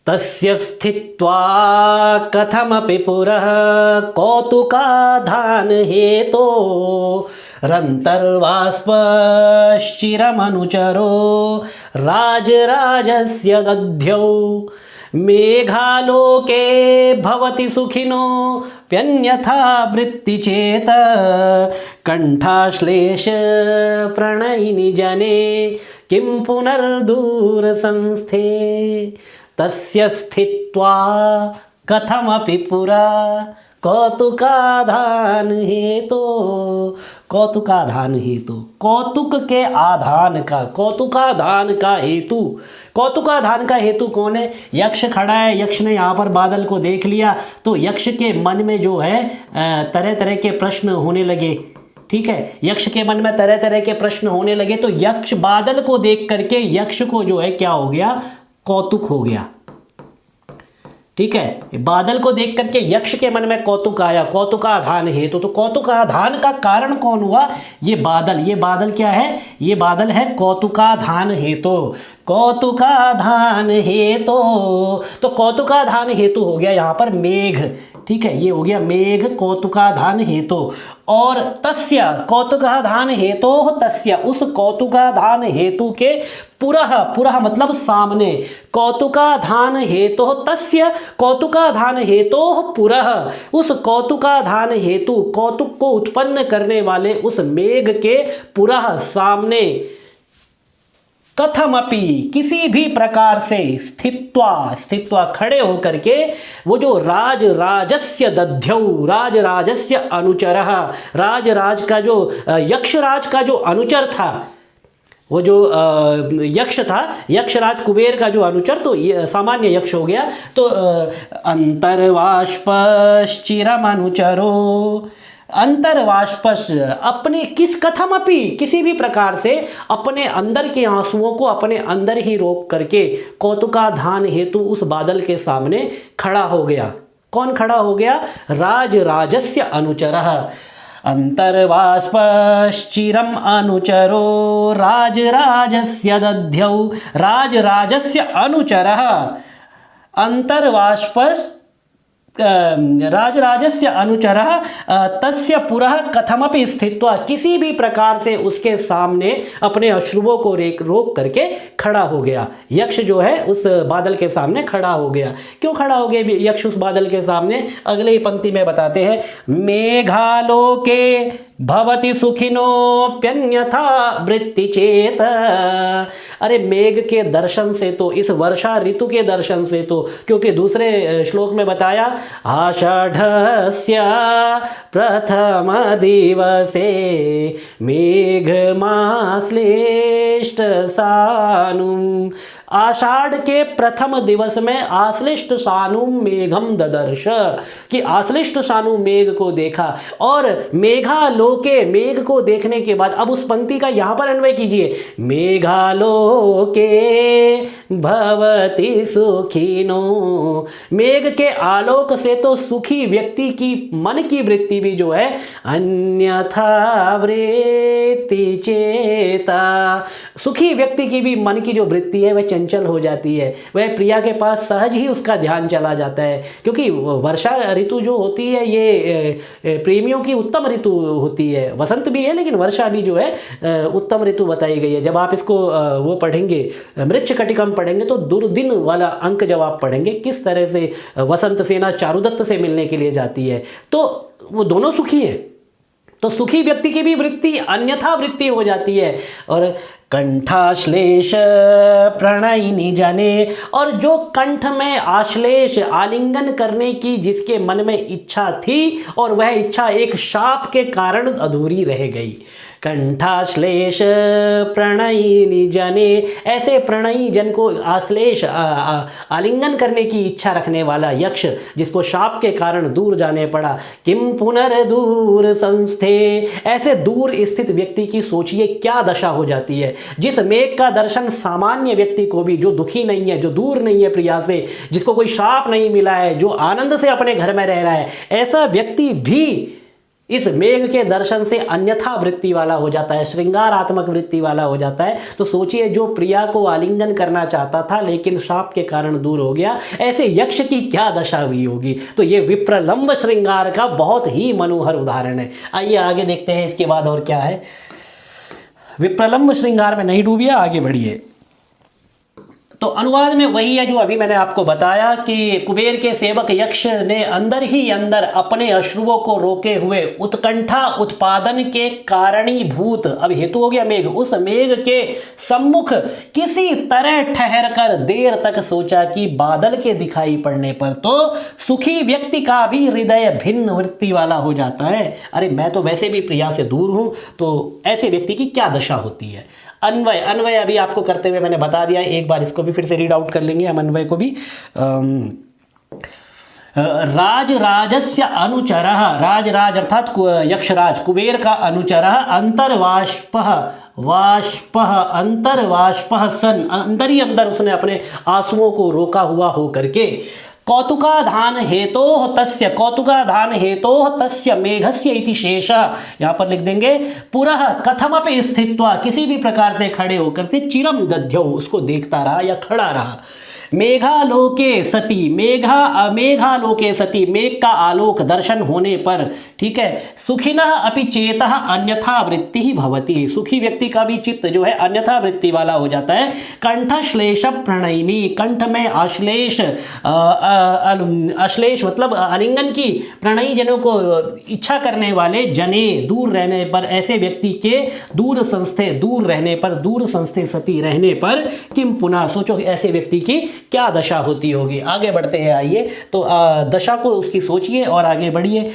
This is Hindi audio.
तस्य स्थित्वा कथमपि पुरः कौतुकाधान हेतो रन्तर्वाष्पश्चिरमनुचरो राजराजस्य दध्यौ मेघालोके भवति सुखिनो प्यन्यथा वृत्तिचेत कंठाश्लेष प्रणयिनि जने किं पुनर्दूरसंस्थे तस्य स्थित्वा कथमपि पुरा कौतुकाधान हेतु। कौतुकाधान हेतु, कौतुक के आधान का, कौतुकाधान का हेतु। कौतुकाधान का हेतु कौन है? यक्ष खड़ा है। यक्ष ने यहाँ पर बादल को देख लिया तो यक्ष के मन में जो है तरह तरह के प्रश्न होने लगे। ठीक है, यक्ष के मन में तरह तरह के प्रश्न होने लगे तो यक्ष बादल को देख करके यक्ष को जो है क्या हो गया? कौतुक हो गया। ठीक है, बादल को देख करके यक्ष के मन में कौतुक आया। कौतुकाधान हेतु, तो कौतुकाधान का कारण कौन हुआ? ये बादल। ये बादल क्या है? ये बादल है कौतुकाधान हेतु। कौतुकाधान हेतु, तो कौतुकाधान हेतु हो गया यहाँ पर मेघ। ठीक है, ये हो गया मेघ कौतुकाधान हेतु। और तस्य कौतुकाधान हेतु, तस्य उस कौतुकाधान हेतु के पुरः, पुरः मतलब सामने, कौतुकाधान हेतु तस्य कौतुकाधान हेतु पुरः, उस कौतुकाधान हेतु कौतुक को उत्पन्न करने वाले उस मेघ के पुरः सामने कथमपि किसी भी प्रकार से स्थित्वा, स्थित्वा खड़े होकर के वो जो राज राजस्य दध्यौ, राज राजस्य अनुचरः, राज राज का जो यक्षराज का जो अनुचर था, वो जो यक्ष था, यक्षराज कुबेर का जो अनुचर, तो ये सामान्य यक्ष हो गया। तो अंतर्वाष्पश्चिरम अनुचरो, अंतर्वाष्पश अपने किस कथमपि किसी भी प्रकार से अपने अंदर के आंसुओं को अपने अंदर ही रोक करके कौतुकाधान हेतु उस बादल के सामने खड़ा हो गया। कौन खड़ा हो गया? राज राजस्य अनुचरः। अंतर्वाष्पश्चिरम अनुचरो राजराजस्य दध्यौ, राजराजस्य अनुचरः। अंतर्वाष्पश राजराजस्य अनुचरः तस्य पुरः कथमपि स्थित्वा, किसी भी प्रकार से उसके सामने अपने अश्रुओं को रोक करके खड़ा हो गया। यक्ष जो है उस बादल के सामने खड़ा हो गया। क्यों खड़ा हो गया यक्ष उस बादल के सामने? अगले ही पंक्ति में बताते हैं, मेघालोके भवति सुखिनोप्यन्यथा वृत्ति चेत। अरे मेघ के दर्शन से तो, इस वर्षा ऋतु के दर्शन से तो, क्योंकि दूसरे श्लोक में बताया आषाढ़स्य प्रथम दिवसे मेघमाश्लिष्ट सानुम, आषाढ़ के प्रथम दिवस में आश्लिष्ट सानुम मेघम ददर्श, कि आश्लिष्ट सानु मेघ को देखा। और मेघालोके, मेघ को देखने के बाद अब उस पंक्ति का यहाँ पर अन्वय कीजिए, मेघालोके भवति सुखिनो, मेघ के आलोक से तो सुखी व्यक्ति की मन की वृत्ति भी जो है अन्यथा वृत्ति चेता, सुखी व्यक्ति की भी मन की जो वृत्ति है वह चंचल हो जाती है, वह प्रिया के पास सहज ही उसका ध्यान चला जाता है। क्योंकि वर्षा ऋतु जो होती है ये प्रेमियों की उत्तम ऋतु होती है। वसंत भी है लेकिन वर्षा भी जो है उत्तम ऋतु बताई गई है। जब आप इसको वो पढ़ेंगे, मृच्छकटिकम पढ़ेंगे, तो दुर्दिन वाला अंक जब आप पढ़ेंगे, किस तरह से वसंत सेना चारुदत्त से मिलने के लिए जाती है, तो वो दोनों सुखी है। तो सुखी व्यक्ति की भी वृत्ति अन्यथा वृत्ति हो जाती है। और कंठाश्लेष प्रणयिनि जने, और जो कंठ में आश्लेष आलिंगन करने की जिसके मन में इच्छा थी और वह इच्छा एक शाप के कारण अधूरी रह गई। कंठाश्लेष प्रणयिनि जने, ऐसे प्रणयी जन को आश्लेष आलिंगन करने की इच्छा रखने वाला यक्ष जिसको शाप के कारण दूर जाने पड़ा। किम पुनर्दूर संस्थे, ऐसे दूर स्थित व्यक्ति की सोचिए क्या दशा हो जाती है। जिस मेघ का दर्शन सामान्य व्यक्ति को भी, जो दुखी नहीं है, जो दूर नहीं है प्रिया से, जिसको कोई शाप नहीं मिला है, जो आनंद से अपने घर में रह रहा है, ऐसा व्यक्ति भी इस मेघ के दर्शन से अन्यथा वृत्ति वाला हो जाता है, श्रृंगारात्मक वृत्ति वाला हो जाता है। तो सोचिए, जो प्रिया को आलिंगन करना चाहता था लेकिन शाप के कारण दूर हो गया, ऐसे यक्ष की क्या दशा हुई होगी। तो ये विप्रलंब श्रृंगार का बहुत ही मनोहर उदाहरण है। आइए आगे देखते हैं इसके बाद और क्या है। विप्रलंब श्रृंगार में नहीं डूबिए, आगे बढ़िए। तो अनुवाद में वही है जो अभी मैंने आपको बताया कि कुबेर के सेवक यक्ष ने अंदर ही अंदर अपने अश्रुओं को रोके हुए उत्कंठा उत्पादन के कारणीभूत, अब हेतु हो गया मेघ, उस मेघ के सम्मुख किसी तरह ठहर कर देर तक सोचा कि बादल के दिखाई पड़ने पर तो सुखी व्यक्ति का भी हृदय भिन्न वृत्ति वाला हो जाता है। अरे मैं तो वैसे भी प्रिया से दूर हूं, तो ऐसे व्यक्ति की क्या दशा होती है। अन्वय, अन्वय अभी आपको करते हुए मैंने बता दिया, एक बार इसको भी फिर से रीड आउट कर लेंगे हम अन्वय को भी। राजराजस्य अनुचरः, राजराज अर्थात यक्षराज कुबेर का अनुचरः, अंतर्वाष्पः, वाष्पः अंतर्वाष्पः सन, अंदर ही अंदर उसने अपने आंसुओं को रोका हुआ हो करके, कौतुकाधान हेतोः तस्य, कौतुकाधान हेतोः तस्य मेघस्य इति शेषः, यहाँ पर लिख देंगे पुरः कथमपि स्थित्वा, किसी भी प्रकार से खड़े होकर से चिरम दध्यौ, उसको देखता रहा या खड़ा रहा। मेघालोके सती, मेघालोके सती, मेघ का आलोक दर्शन होने पर, ठीक है, सुखिनः अपि चेतः अन्यथा वृत्ति ही भवति, सुखी व्यक्ति का भी चित्त जो है अन्यथा वृत्ति वाला हो जाता है। कंठश्लेष प्रणयिनी, कंठ में आश्लेष, अश्लेष मतलब आलिंगन की, प्रणयी जनों को इच्छा करने वाले जने दूर रहने पर, ऐसे व्यक्ति के दूर संस्थे, दूर रहने पर, दूर संस्थे सती रहने पर, किम पुनः, सोचो ऐसे व्यक्ति की क्या दशा होती होगी। आगे बढ़ते हैं, आइए। तो दशा को उसकी सोचिए और आगे बढ़िए।